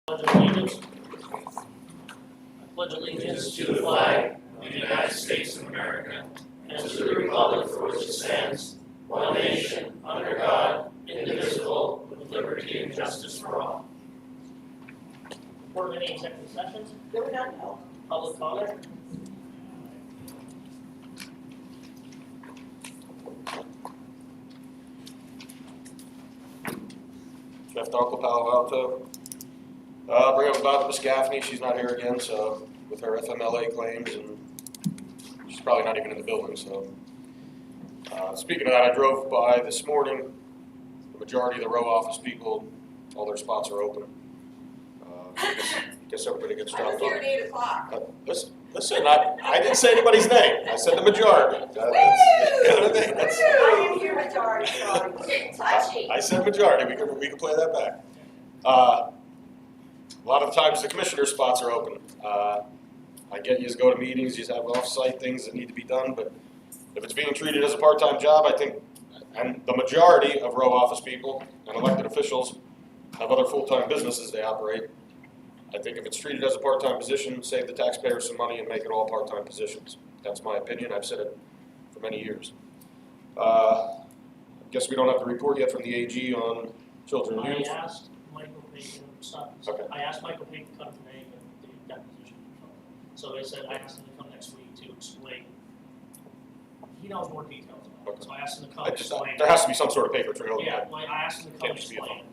Pledge allegiance. I pledge allegiance to the flag of the United States of America and to the republic for which it stands, one nation, under God, indivisible, with liberty and justice for all. Board of any executive sessions? There were none held. Public comment? Jeff Dunkel, Palo Alto. Bring up about Miss Gaffney. She's not here again, so with her FMLA claims, and she's probably not even in the building. So, speaking of that, I drove by this morning. The majority of the row office people, all their spots are open. Guess everybody gets dropped off. I was here at 8 o'clock. Listen, I didn't say anybody's name. I said the majority. I didn't hear majority, sorry. Touchy. I said majority. We can play that back. A lot of times the commissioner spots are open. I get you go to meetings, you have off-site things that need to be done, but if it's being treated as a part-time job, I think, and the majority of row office people and elected officials have other full-time businesses they operate. I think if it's treated as a part-time position, save the taxpayers some money and make it all part-time positions. That's my opinion. I've said it for many years. I guess we don't have the report yet from the AG on children and youth. I asked Michael Payton, Okay. I asked Michael Payton to come today and do deposition. So they said I asked him to come next week to explain. He knows more details about it, so I asked him to come explain. There has to be some sort of paper trail. Yeah, like I asked him to come explain.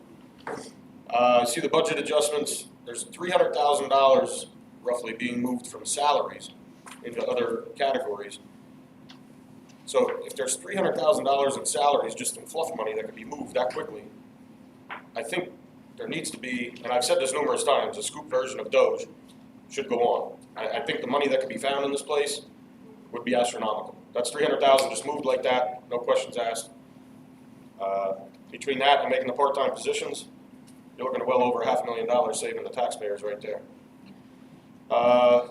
See the budget adjustments. There's $300,000 roughly being moved from salaries into other categories. So if there's $300,000 in salaries, just in fluff money that can be moved that quickly, I think there needs to be, and I've said this numerous times, a scoop version of Doge should go on. I think the money that could be found in this place would be astronomical. That's $300,000 just moved like that, no questions asked. Between that and making the part-time positions, you're looking at well over $500,000 saving the taxpayers right there. I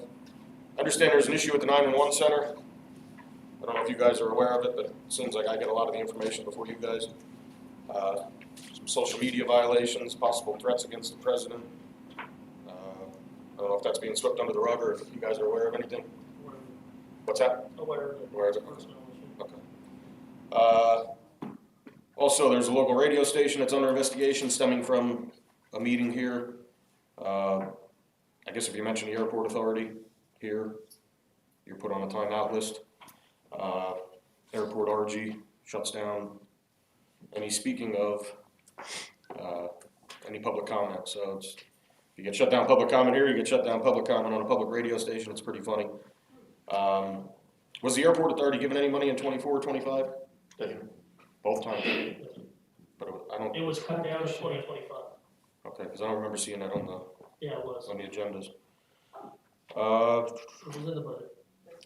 understand there's an issue with the 911 center. I don't know if you guys are aware of it, but it seems like I get a lot of the information before you guys. Some social media violations, possible threats against the president. I don't know if that's being swept under the rug or if you guys are aware of anything. What's that? Aware of it. Aware of it. Personal issue. Okay. Also, there's a local radio station that's under investigation stemming from a meeting here. I guess if you mention the airport authority here, you're put on a timeout list. Airport RG shuts down any speaking of any public comment. So it's, if you get shut down public comment here, you get shut down public comment on a public radio station. It's pretty funny. Was the airport authority given any money in 24 or 25? Both times. But I don't. It was cut down to 2025. Okay, because I don't remember seeing that on the Yeah, it was. agendas. It was in the budget.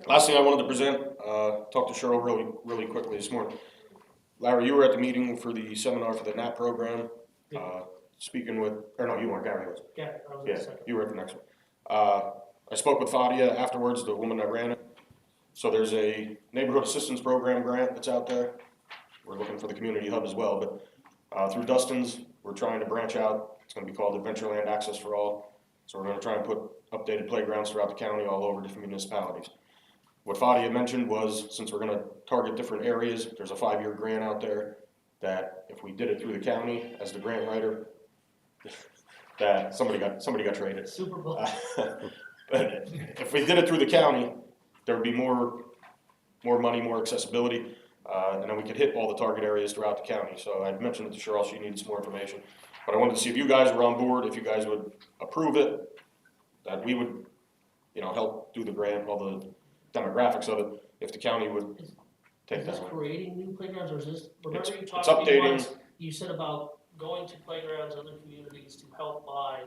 Last thing I wanted to present, talked to Cheryl really quickly this morning. Larry, you were at the meeting for the seminar for the NAP program. Speaking with, or no, you weren't, Gary was. Yeah, I was in the second. You were at the next one. I spoke with Fadia afterwards, the woman that ran it. So there's a neighborhood assistance program grant that's out there. We're looking for the community hub as well, but through Dustin's, we're trying to branch out. It's going to be called Adventureland Access for All. So we're going to try and put updated playgrounds throughout the county all over different municipalities. What Fadia mentioned was, since we're going to target different areas, there's a 5-year grant out there that if we did it through the county as the grant writer, that somebody got traded. Super Bowl. But if we did it through the county, there would be more money, more accessibility. And then we could hit all the target areas throughout the county. So I mentioned it to Cheryl, she needed some more information. But I wanted to see if you guys were on board, if you guys would approve it, that we would, help do the grant, all the demographics of it, if the county would take that Is this one. creating new playgrounds, or is this, remember you It's talked to me updating. once, you said about going to playgrounds, other communities to help buy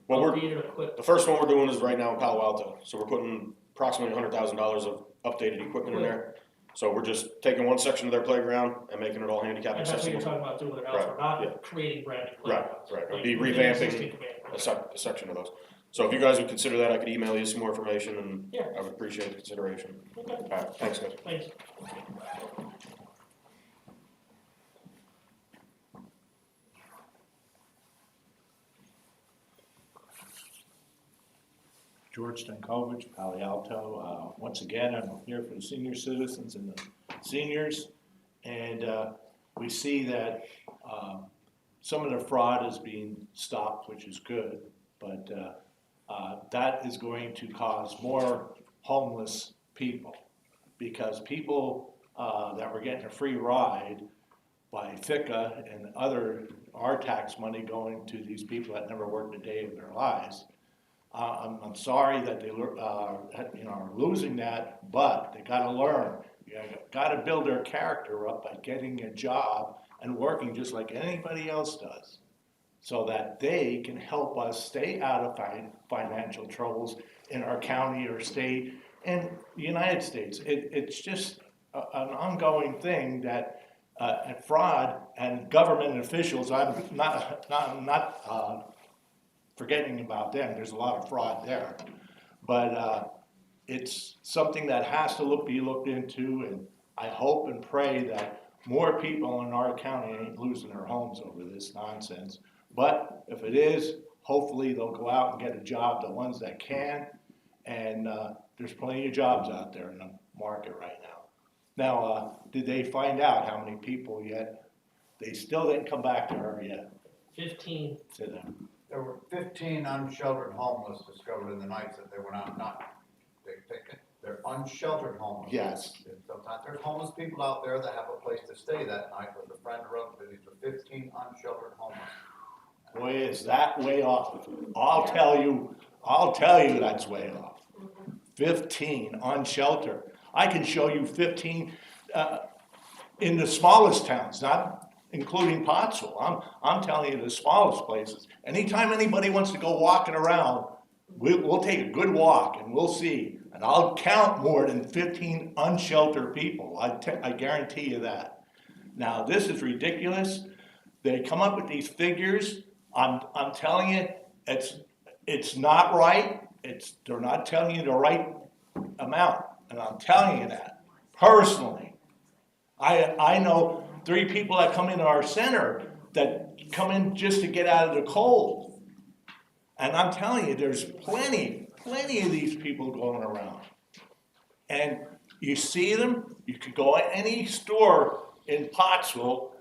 Well, updated equipment. the first one we're doing is right now in Palo Alto. So we're putting approximately $100,000 of updated equipment in there. So we're just taking one section of their playground and making it all handicap And that's what you're accessible. talking about doing it elsewhere, not yeah. creating brand new Right, playgrounds. right. It'd Like be within revamping existing communities. a section of those. So if you guys would consider that, I could email you some more information, and Yeah. I would appreciate the consideration. Okay, All right, thanks, guys. thanks. George Stankovich, Palo Alto. Once again, I'm here for the senior citizens and the seniors. And we see that some of the fraud is being stopped, which is good. But that is going to cause more homeless people, because people that were getting a free ride by FICA and our tax money going to these people that never worked a day of their lives. I'm sorry that they are losing that, but they got to learn. You got to build their character up by getting a job and working just like anybody else does, so that they can help us stay out of financial troubles in our county or state and the United States. It's just an ongoing thing that fraud and government officials, I'm not forgetting about them. There's a lot of fraud there. But it's something that has to be looked into, and I hope and pray that more people in our county ain't losing their homes over this nonsense. But if it is, hopefully they'll go out and get a job, the ones that can, and there's plenty of jobs out there in the market right now. Now, did they find out how many people yet? They still didn't come back to her yet. 15. To them. There were 15 unsheltered homeless discovered in the nights that they were they're unsheltered homeless. Yes. Sometimes there's homeless people out there that have a place to stay that night with a friend or relative. These are 15 unsheltered homeless. Boy, is that way off. I'll tell you that's way off. 15 unsheltered. I can show you 15 in the smallest towns, not including Pottsville. I'm telling you the smallest places. Anytime anybody wants to go walking around, we'll take a good walk and we'll see. And I'll count more than 15 unsheltered people. I guarantee you that. Now, this is ridiculous. They come up with these figures. I'm telling you, it's not right. They're not telling you the right amount. And I'm telling you that personally. I know 3 people that come into our center that come in just to get out of the cold. And I'm telling you, there's plenty of these people going around. And you see them, you could go at any store in Pottsville.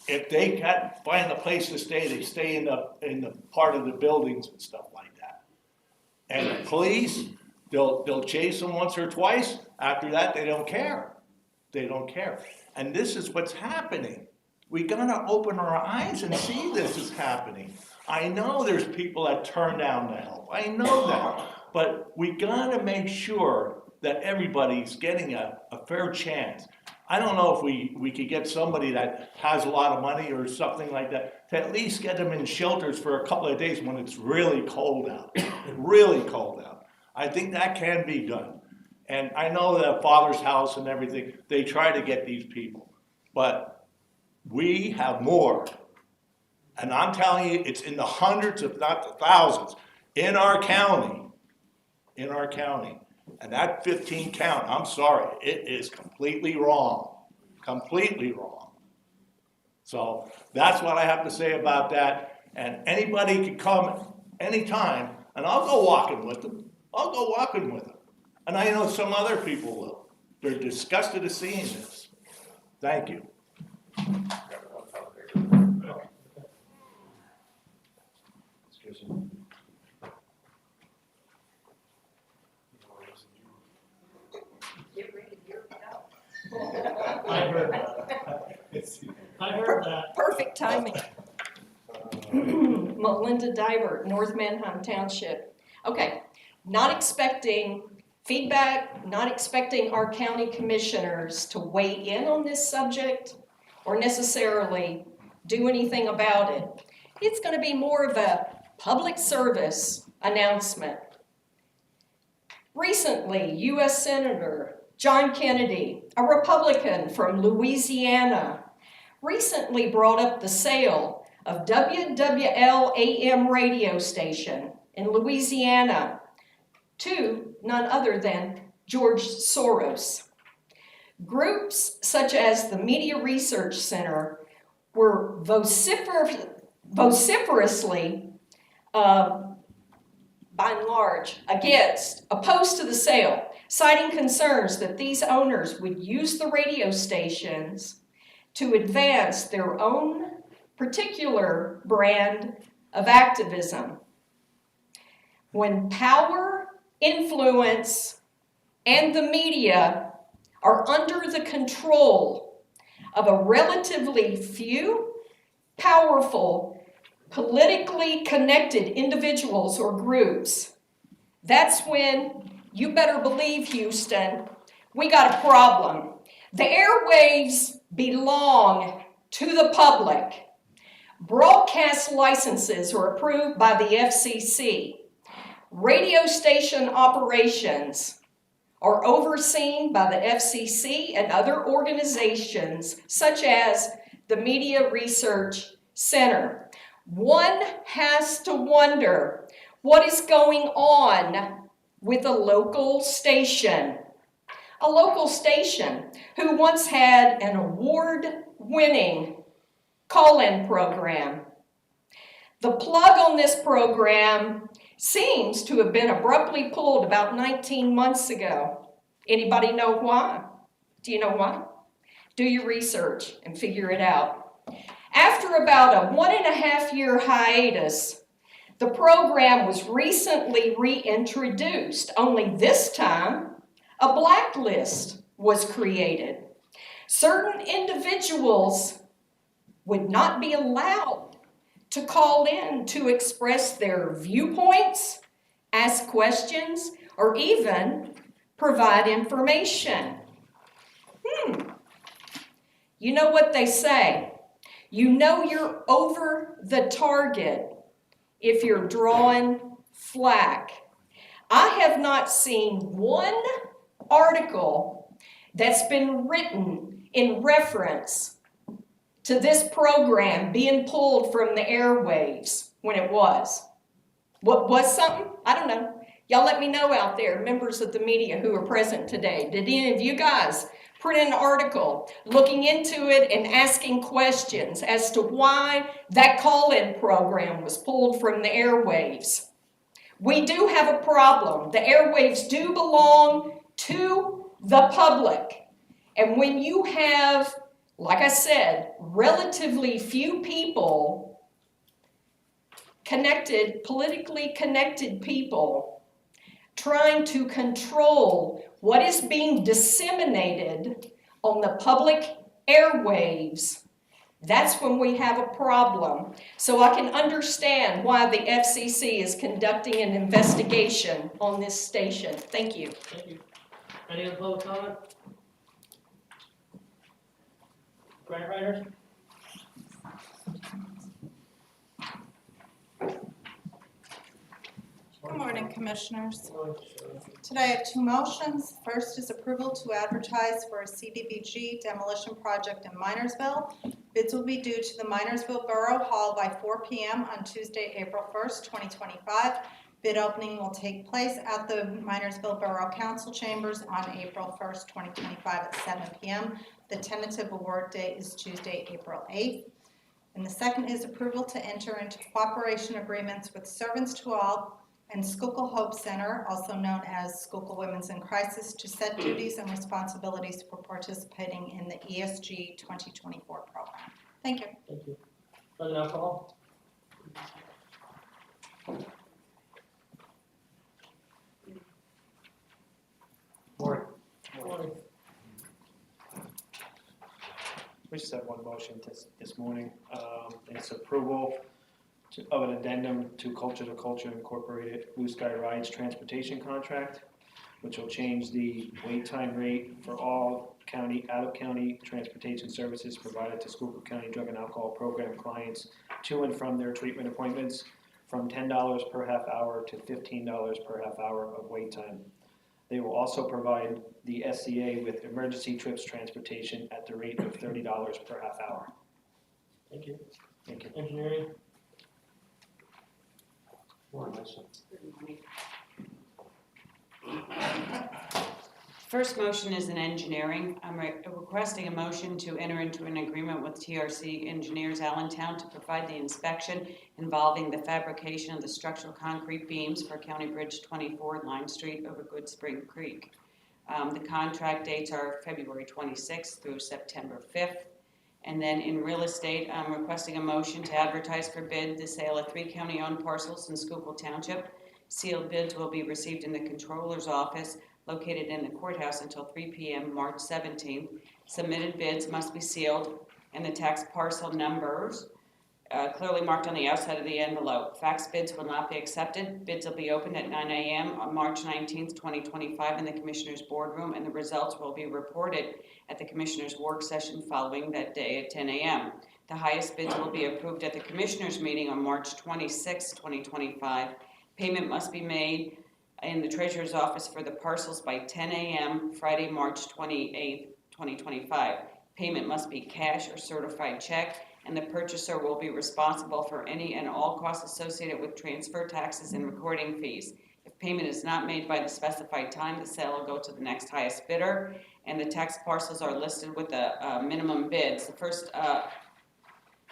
If they can't find a place to stay, they stay in the part of the buildings and stuff like that. And the police, they'll chase them once or twice. After that, they don't care. They don't care. And this is what's happening. We gotta open our eyes and see this is happening. I know there's people that turn down the help. I know that. But we gotta make sure that everybody's getting a fair chance. I don't know if we could get somebody that has a lot of money or something like that to at least get them in shelters for a couple of days when it's really cold out. Really cold out. I think that can be done. And I know that Father's House and everything, they try to get these people. But we have more. And I'm telling you, it's in the hundreds, if not the thousands, in our county. In our county. And that 15 count, I'm sorry, it is completely wrong. Completely wrong. So that's what I have to say about that. And anybody can come anytime, and I'll go walking with them. I'll go walking with them. And I know some other people will. They're disgusted at seeing this. Thank you. Get ready, here we go. I heard that. I heard that. Perfect timing. Melinda Dibert, North Manheim Township. Okay, not expecting feedback, not expecting our county commissioners to weigh in on this subject or necessarily do anything about it. It's going to be more of a public service announcement. Recently, U.S. Senator John Kennedy, a Republican from Louisiana, recently brought up the sale of WWL AM radio station in Louisiana to none other than George Soros. Groups such as the Media Research Center were vociferously by and large, opposed to the sale, citing concerns that these owners would use the radio stations to advance their own particular brand of activism. When power, influence, and the media are under the control of a relatively few powerful, politically connected individuals or groups, that's when, you better believe, Houston, we got a problem. The airwaves belong to the public. Broadcast licenses are approved by the FCC. Radio station operations are overseen by the FCC and other organizations such as the Media Research Center. One has to wonder what is going on with a local station. A local station who once had an award-winning call-in program. The plug on this program seems to have been abruptly pulled about 19 months ago. Anybody know why? Do you know why? Do your research and figure it out. After about a 1.5-year hiatus, the program was recently reintroduced, only this time a blacklist was created. Certain individuals would not be allowed to call in to express their viewpoints, ask questions, or even provide information. You know what they say? You know you're over the target if you're drawing flack. I have not seen one article that's been written in reference to this program being pulled from the airwaves when it was. What was something? I don't know. Y'all let me know out there, members of the media who are present today. Did any of you guys print an article looking into it and asking questions as to why that call-in program was pulled from the airwaves? We do have a problem. The airwaves do belong to the public. And when you have, like I said, relatively few people connected, politically connected people, trying to control what is being disseminated on the public airwaves, that's when we have a problem. So I can understand why the FCC is conducting an investigation on this station. Thank you. Thank you. Any other public comment? Grant writers? Good morning, Commissioners. Today I have two motions. First is approval to advertise for a CDBG demolition project in Minersville. Bids will be due to the Minersville Borough Hall by 4 p.m. on Tuesday, April 1st, 2025. Bid opening will take place at the Minersville Borough Council Chambers on April 1st, 2025 at 7 p.m. The tentative award date is Tuesday, April 8th. And the second is approval to enter into cooperation agreements with Servants to All and Schuylkill Hope Center, also known as Schuylkill Women's in Crisis, to set duties and responsibilities for participating in the ESG 2024 program. Thank you. Thank you. Drug and alcohol? Morning. Morning. We just have one motion this morning. It's approval of an addendum to Culture to Culture Incorporated Blue Sky Rides transportation contract, which will change the wait time rate for all out-of-county transportation services provided to Schuylkill County Drug and Alcohol Program clients to and from their treatment appointments from $10 per half hour to $15 per half hour of wait time. They will also provide the SCA with emergency trips transportation at the rate of $30 per half hour. Thank you. Thank you. Engineering? Morning, First motion is in engineering. I'm requesting a motion to enter into an agreement with TRC Engineers Allentown to provide the inspection involving the fabrication of the structural concrete beams for County Bridge 24 Lime Street over Good Spring Creek. The contract dates are February 26th through September 5th. And then in real estate, I'm requesting a motion to advertise for bid the sale of 3 county-owned parcels in Schuylkill Township. Sealed bids will be received in the controller's office located in the courthouse until 3 p.m. March 17th. Submitted bids must be sealed and the tax parcel numbers clearly marked on the outside of the envelope. Fax bids will not be accepted. Bids will be opened at 9 a.m. on March 19th, 2025 in the Commissioner's Boardroom, and the results will be reported at the Commissioner's work session following that day at 10 a.m. The highest bids will be approved at the Commissioner's meeting on March 26, 2025. Payment must be made in the Treasurer's office for the parcels by 10 a.m. Friday, March 28, 2025. Payment must be cash or certified check, and the purchaser will be responsible for any and all costs associated with transfer taxes and recording fees. If payment is not made by the specified time, the sale will go to the next highest bidder, and the tax parcels are listed with the minimum bids. The first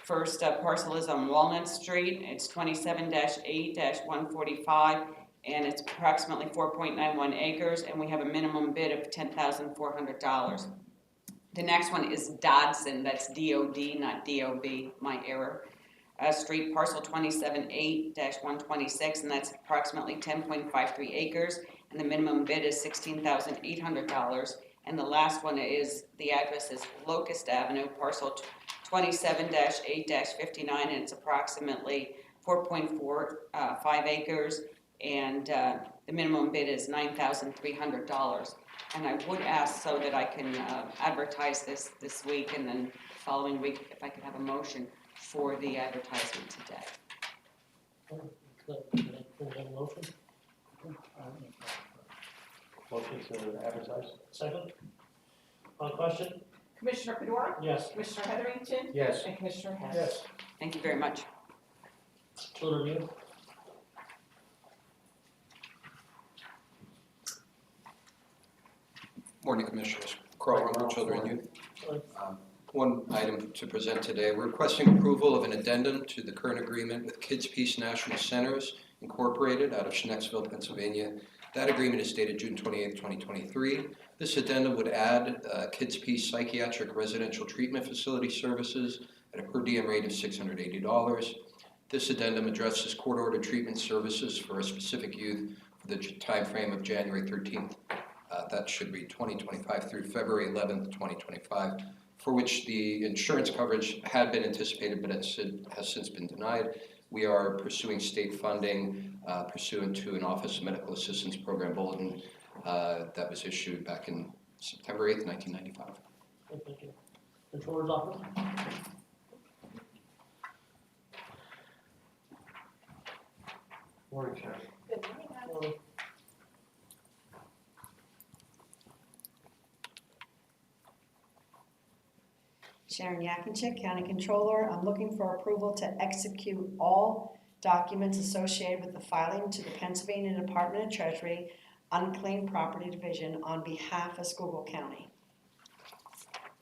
parcel is on Walnut Street. It's 27-8-145. And it's approximately 4.91 acres, and we have a minimum bid of $10,400. The next one is Dodson, that's D-O-D, not D-O-B, my error. Street parcel 27-8-126, and that's approximately 10.53 acres, and the minimum bid is $16,800. And the last one is, the address is Locust Avenue, parcel 27-8-59, and it's approximately 4.45 acres. And the minimum bid is $9,300. And I would ask so that I can advertise this week, and then the following week, if I could have a motion for the advertisement today. Can I have a motion? Motion to advertise? Second? On question? Commissioner Fedora? Yes. Commissioner Heatherington? Yes. And Commissioner Hess? Yes. Thank you very much. Children review? Morning, Commissioners. Carl Rumble, Children and Youth. One item to present today. We're requesting approval of an addendum to the current agreement with Kids Peace National Centers Incorporated out of Schnecksville, Pennsylvania. That agreement is dated June 28, 2023. This addendum would add Kids Peace Psychiatric Residential Treatment Facility services at a per diem rate of $680. This addendum addresses court-ordered treatment services for a specific youth for the time frame of January 13th. That should be 2025 through February 11th, 2025, for which the insurance coverage had been anticipated but has since been denied. We are pursuing state funding pursuant to an Office of Medical Assistance Program bulletin that was issued back in September 8th, 1995. Thank you. Controller's office? Morning, Sharon. Good morning. Morning. Sharon Yakinchik, County Controller. I'm looking for approval to execute all documents associated with the filing to the Pennsylvania Department of Treasury Unclaimed Property Division on behalf of Schuylkill County.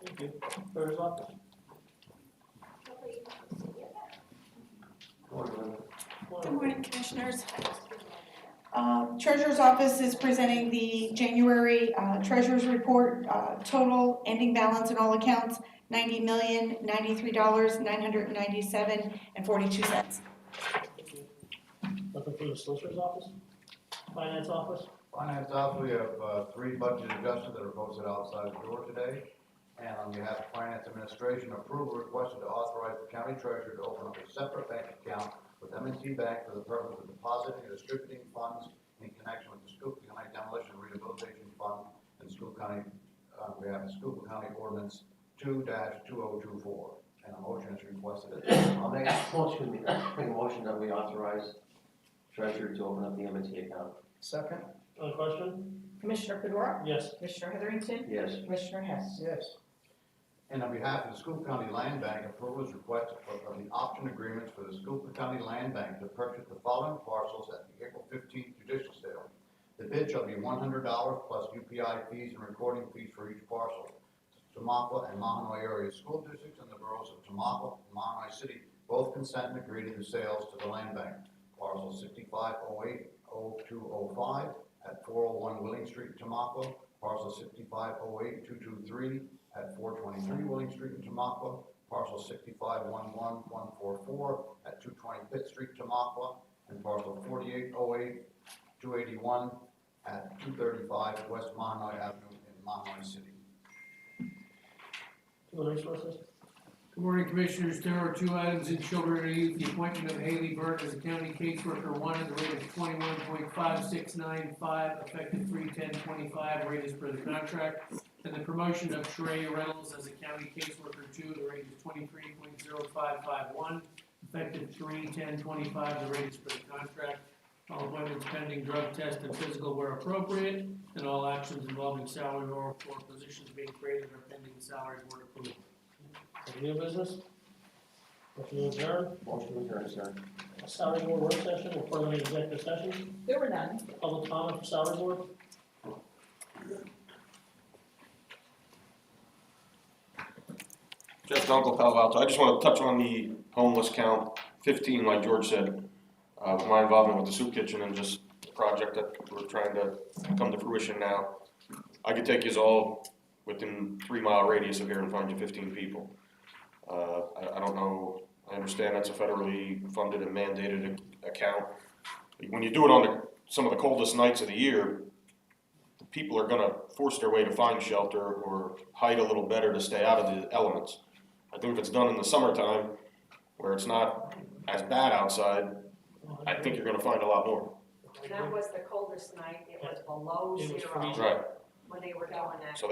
Thank you. Controller's office? Good morning, Commissioners. Treasurer's Office is presenting the January Treasurer's Report. Total ending balance in all accounts, $90,093,997.42. Thank you. Nothing from the solicitor's office? Finance office? Finance office, we have 3 budget adjustments that are posted outside the door today. And on behalf of Finance Administration, approval requested to authorize the county treasurer to open up a separate bank account with M&T Bank for the purpose of depositing and distributing funds in connection with the Schuylkill County Demolition and Rehabilitation Fund and Schuylkill County, we have Schuylkill County Ordinance 2-2024. And a motion is requested. I'll make a motion that we authorize treasurer to open up the M&T account. Second? On question? Commissioner Fedora? Yes. Commissioner Heatherington? Yes. Commissioner Hess? Yes. And on behalf of the Schuylkill County Land Bank, approval is requested for the option agreements for the Schuylkill County Land Bank to purchase the following parcels at the April 15th judicial sale. The bid shall be $100 plus UPI fees and recording fees for each parcel. Tamaqua and Mahanoy area school districts and the boroughs of Tamaqua and Mahanoy City both consent and agree to the sales to the land bank. Parcel 6508-0205 at 401 Willing Street, Tamaqua. Parcel 6508-223 at 423 Willing Street in Tamaqua. Parcel 6511-144 at 220 Pitt Street, Tamaqua. And parcel 4808-281 at 235 West Mahanoy Avenue in Mahanoy City. Human Resources. Good morning, Commissioners. There are two items in Children and Youth. The appointment of Haley Burke as a county caseworker 1 at the rate of $21.5695, effective 3/10/25, rate is per the contract. And the promotion of Sheree Reynolds as a county caseworker 2, the rate is $23.0551, effective 3/10/25, the rate is per the contract. All appointments pending drug test and physical where appropriate, and all actions involving salary or positions being created are pending salary board approval. Any new business? Motion to adjourn. Motion to adjourn, sir. Salary board work session, we're part of the executive session. There were none. Public comment for salary board. Jeff Dunkel, Palo Alto. I just want to touch on the homeless count, 15, like George said. With my involvement with the soup kitchen and just the project that we're trying to come to fruition now, I could take you all within 3-mile radius of here and find you 15 people. I don't know, I understand that's a federally funded and mandated account. When you do it on some of the coldest nights of the year, the people are gonna force their way to find shelter or hide a little better to stay out of the elements. I think if it's done in the summertime, where it's not as bad outside, I think you're gonna find a lot more. That was the coldest night, it was below It was zero freezing. Right. when they were doing that. So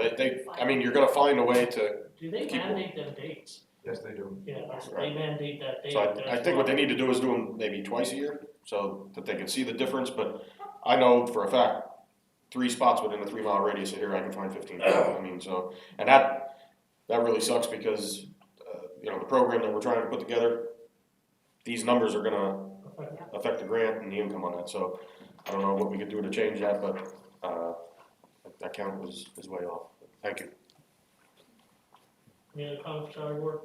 I mean, you're gonna find a way to, Do they Keep mandate them dates? Yes, they do. Yeah, they Right. mandate that date. so I think what they need to do is do them maybe twice a year, so that they can see the difference, but I know for a fact, 3 spots within a 3-mile radius of here, I can find 15 people, I mean, so, and that really sucks because, the program that we're trying to put together, these numbers are gonna affect the grant and the income on that, so I don't know what we could do to change that, but, that count is way off. Thank you. Any other comment for salary board?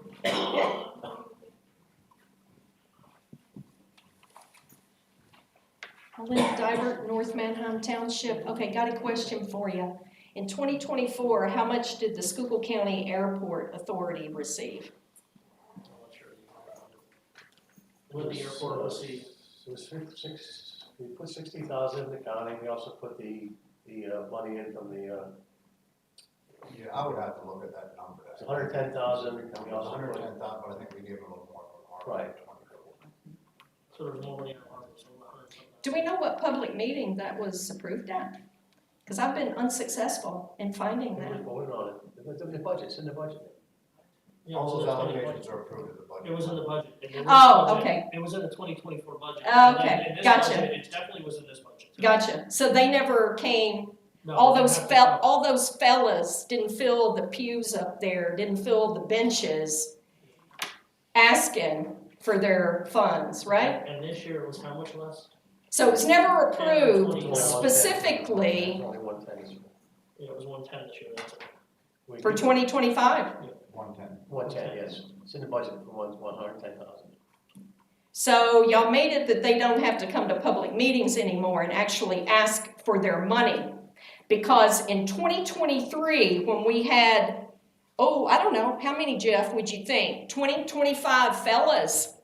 Linda Dibert, North Manheim Township. Okay, got a question for you. In 2024, how much did the Schuylkill County Airport Authority receive? I'm not sure. What the airport was the, It was we put 60,000 in the county, we also put the money in from the, Yeah, I would have to look at that number. That's 110,000, and we also put. 110,000, but I think we gave a little more for our. Right. so there was more money in our budget, so 100 something. Do we know what public meeting that was approved at? Because I've been unsuccessful in finding We that. voted on it, the budget's in the budget. Yeah, it All was those in the allocations 2020 are approved in the budget. It was in the budget. In the Oh, budget, okay. It was in the 2024 budget. Oh, And okay. then in this Gotcha. budget, it definitely was in this budget. too. Gotcha. So they never came, No, all we those have to come. all those fellas didn't fill the pews up there, didn't fill the benches asking for their funds, right? And this year it was how much less? So it was never approved 21. specifically Only 110. Yeah, it was 110 this year, that's it. for 2025. 110. 110, yes, it's in the budget for 110,000. So y'all made it that they don't have to come to public meetings anymore and actually ask for their money. Because in 2023, when we had, I don't know, how many, Jeff, would you think? 20, 25 fellas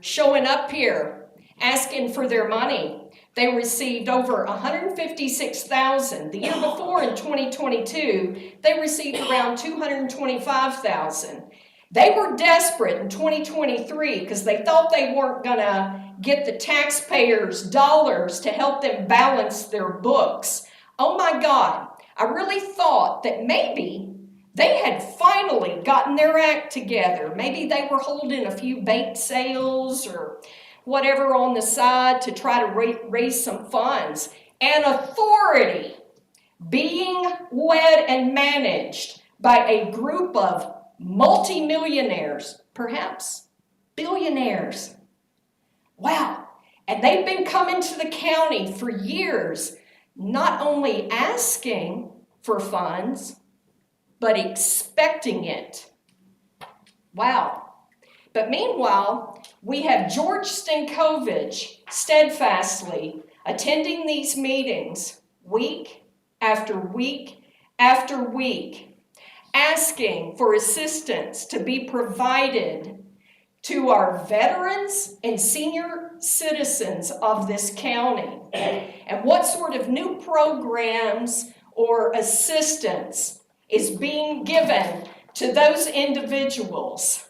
showing up here asking for their money. They received over $156,000. The year before, in 2022, they received around $225,000. They were desperate in 2023 because they thought they weren't gonna get the taxpayers' dollars to help them balance their books. Oh my God, I really thought that maybe they had finally gotten their act together. Maybe they were holding a few bake sales or whatever on the side to try to raise some funds. And authority being led and managed by a group of multimillionaires, perhaps billionaires. Wow. And they've been coming to the county for years not only asking for funds, but expecting it. Wow. But meanwhile, we have George Stankovich steadfastly attending these meetings week after week after week, asking for assistance to be provided to our veterans and senior citizens of this county, and what sort of new programs or assistance is being given to those individuals.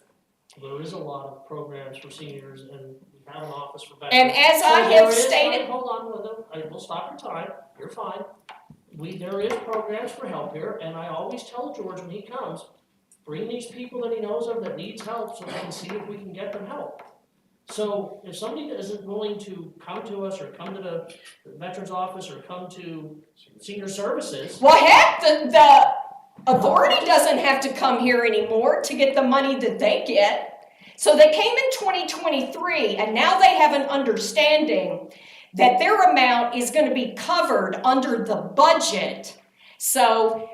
There is a lot of programs for seniors, and we have an office for veterans. And as So I there have is- stated, Hold on, Linda, we'll stop your time, you're fine. There is programs for help here, and I always tell George when he comes, bring these people that he knows of that needs help so we can see if we can get them help. So if somebody isn't willing to come to us or come to the veterans office or come to senior services. well, heck, the authority doesn't have to come here anymore to get the money that they get. So they came in 2023, and now they have an understanding that their amount is going to be covered under the budget. So,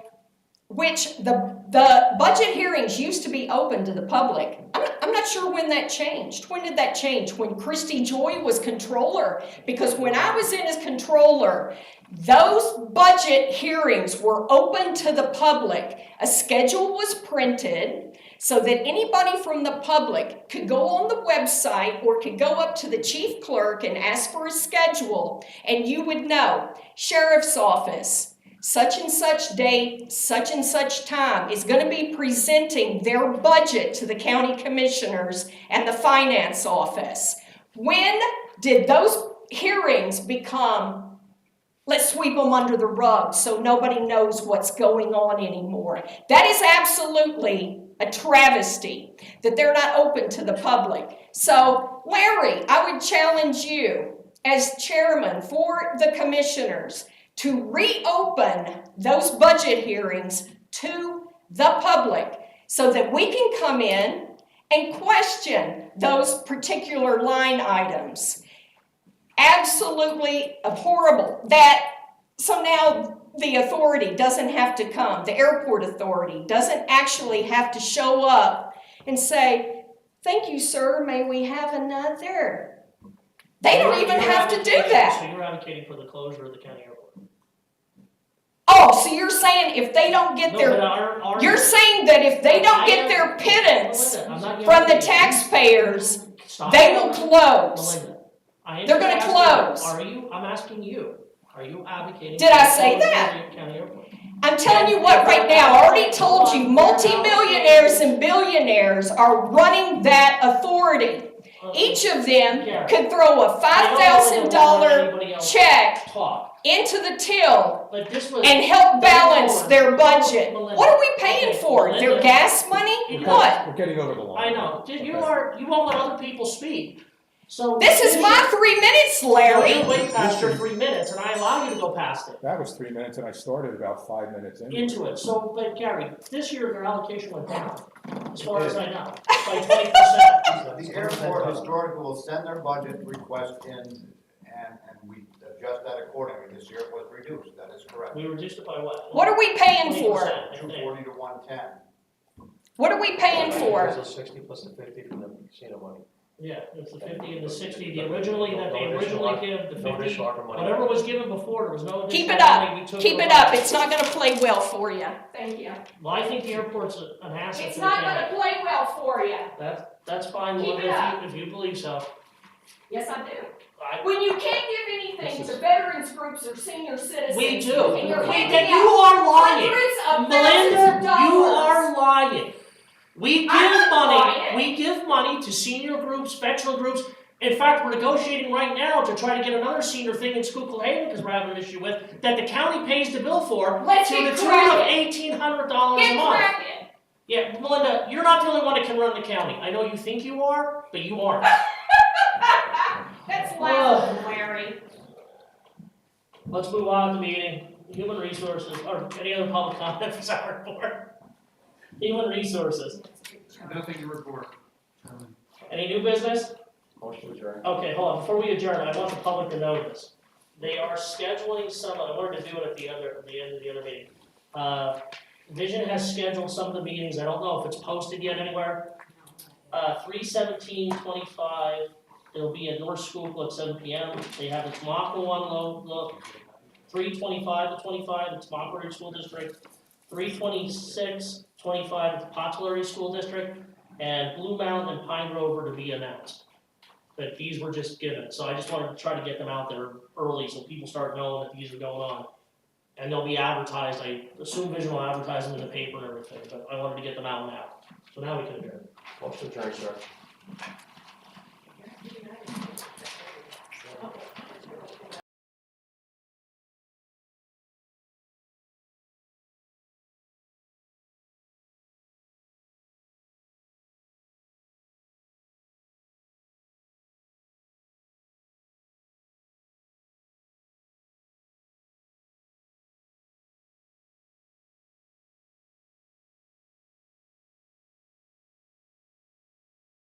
which the budget hearings used to be open to the public. I'm not sure when that changed. When did that change? When Christy Joy was controller? Because when I was in as controller, those budget hearings were open to the public. A schedule was printed so that anybody from the public could go on the website or could go up to the chief clerk and ask for a schedule, and you would know, sheriff's office, such and such date, such and such time is going to be presenting their budget to the county commissioners and the finance office. When did those hearings become, let's sweep them under the rug so nobody knows what's going on anymore? That is absolutely a travesty that they're not open to the public. So, Larry, I would challenge you as chairman for the commissioners to reopen those budget hearings to the public so that we can come in and question those particular line items. Absolutely horrible that, so now the authority doesn't have to come, the airport authority doesn't actually have to show up and say, thank you, sir, may we have another? They don't even have to do that. So you're advocating for the closure of the county airport? Oh, so you're saying if they don't get No, their, but our- you're saying that if they don't get their pittance Melinda, I'm not from the yelling at you. taxpayers, Stop they will yelling. close. Melinda, I am They're gonna asking, close. I'm asking you, are you advocating? Did I for the say closure that? of the county airport? I'm telling you what right now, I already told you, multimillionaires and billionaires are running that authority. Each of them could throw a $5,000 check Talk, into the till but this was. and help balance their budget. Melinda. What are we paying Okay, for? Their Melinda. gas money? What? We're getting over the line. I know, you won't let other people speak, so. This is my 3 minutes, Larry. You're way past your 3 minutes, and I allow you to go past it, That was 3 minutes and I started about 5 minutes in. into it, so, but Gary, this year their allocation went down, as far as I know, by 20%. The airport historically will send their budget request in, and we adjust that accordingly. This year it was reduced, that is correct. We reduced it by what? What are we paying 20%, for? I think. 240 to 110. What are we paying for? It's 60 plus the 50 from the casino money. Yeah, it's the 50 and the 60, they originally give, the No 50, additional ARPA money. whatever was given before, there was no Keep additional it up. money we took. Keep from it the up. budget. It's not gonna play well for you. Thank you. Well, I think the airport's an asset It's to the not county. gonna play well for you. That's fine, Keep Melinda, it up. if you believe so. Yes, I do. I- When you can't give anything to veterans groups or senior citizens. We do. And you're We- handing you out are lying. hundreds of Melinda, thousands of you dollars. are lying. We I'm give not money, lying. we give money to senior groups, veteran groups. In fact, we're negotiating right now to try to get another senior thing in Schuylkill, because we're having an issue with, that the county pays the bill for, Let's to get the tune of cracking. $1,800 a Get month. cracking. Yeah, Melinda, you're not the only one that can run the county. I know you think you are, but you aren't. That's loud, Larry. Let's move on to the meeting. Human resources, or any other public comment for our report? Human resources. Nothing to report. Any new business? Motion adjourned. Okay, hold on, before we adjourn, I want the public to know this. They are scheduling some, I wanted to do it at the end of the other meeting. Vision has scheduled some of the meetings, I don't know if it's posted yet anywhere. 3/17/25, it'll be at North Schuylkill at 7 PM. They have the Tamaka one, 3/25/25, the Tamaka Ridge School District. 3/26/25 at the Pottery School District, and Blue Mountain and Pine Grove are to be announced. But these were just given, so I just wanted to try to get them out there early so people start knowing that these are going on. And they'll be advertised, I assume Vision will advertise them in the paper and everything, but I wanted to get them out now. So now we can adjourn. Motion to adjourn, sir.